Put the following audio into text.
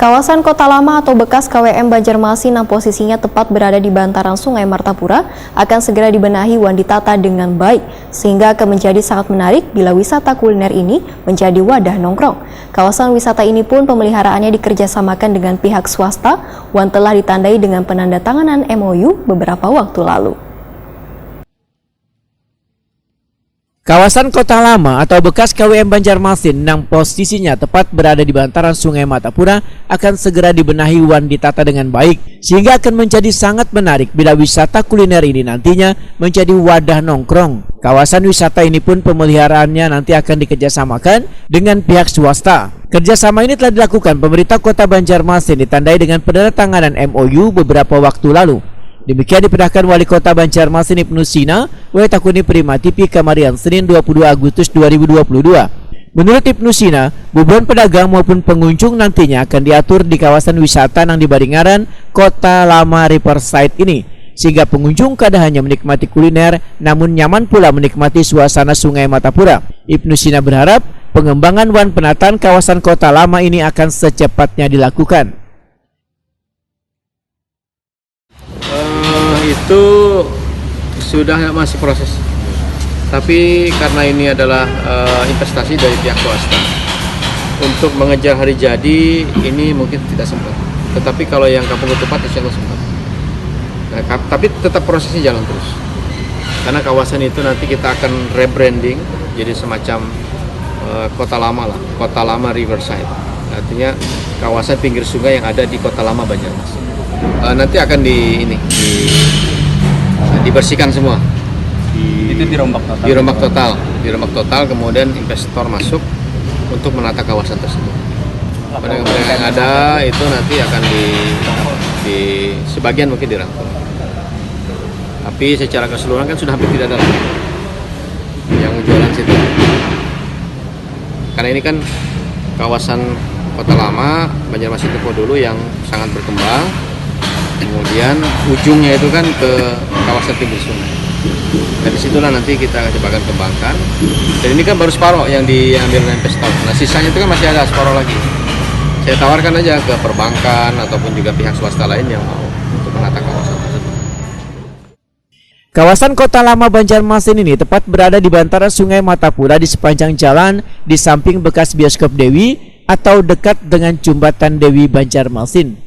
Kawasan Kota Lama atau bekas KWM Banjarmasin yang posisinya tepat berada di bantaran Sungai Martapura akan segera dibenahi dan ditata dengan baik, sehingga akan menjadi sangat menarik bila wisata kuliner ini menjadi wadah nongkrong. Kawasan wisata ini pun pemeliharaannya dikerjasamakan dengan pihak swasta dan telah ditandai dengan penandatanganan MOU beberapa waktu lalu. Kawasan Kota Lama atau bekas KWM Banjarmasin yang posisinya tepat berada di bantaran Sungai Martapura akan segera dibenahi dan ditata dengan baik, sehingga akan menjadi sangat menarik bila wisata kuliner ini nantinya menjadi wadah nongkrong. Kawasan wisata ini pun pemeliharaannya nanti akan dikerjasamakan dengan pihak swasta. Kerjasama ini telah dilakukan pemerintah Kota Banjarmasin ditandai dengan penandatanganan MOU beberapa waktu lalu. Demikian diperintahkan Wali Kota Banjarmasin Ibnu Sina oleh Takuni Prima TV Kamarian Senin 22 Agustus 2022. Menurut Ibnu Sina, beban pedagang maupun pengunjung nantinya akan diatur di kawasan wisata yang di Baringaran Kota Lama Riverside ini, sehingga pengunjung kada hanya menikmati kuliner namun nyaman pula menikmati suasana Sungai Martapura. Ibnu Sina berharap pengembangan dan penataan kawasan Kota Lama ini akan secepatnya dilakukan. Itu sudah masih proses, tapi karena ini adalah investasi dari pihak swasta untuk mengejar hari jadi, ini mungkin tidak sempat, tetapi kalau yang Kampung Ketupat insya Allah sempat. Nah, tapi tetap prosesnya jalan terus, karena kawasan itu nanti kita akan rebranding jadi semacam Kota Lama lah, Kota Lama Riverside, artinya kawasan pinggir sungai yang ada di Kota Lama Banjarmasin. Nanti akan dibersihkan semua. Itu dirombak total. Dirombak total, kemudian investor masuk untuk menata kawasan tersebut. Pedagang yang ada itu nanti akan di sebagian mungkin dirangkul. Tapi secara keseluruhan kan sudah hampir tidak ada lagi yang jualan situ. Karena ini kan kawasan Kota Lama Banjarmasin Tempo dulu yang sangat berkembang. Kemudian ujungnya itu kan ke kawasan pinggir sungai. Dari situlah nanti kita coba akan kembangkan. Dan ini kan baru separuh yang diambil oleh investor. Nah sisanya itu kan masih ada separuh lagi. Saya tawarkan aja ke perbankan ataupun juga pihak swasta lain yang mau untuk menata kawasan tersebut. Kawasan Kota Lama Banjarmasin ini tepat berada di bantaran Sungai Martapura di sepanjang jalan di samping bekas bioskop Dewi atau dekat dengan jembatan Dewi Banjarmasin.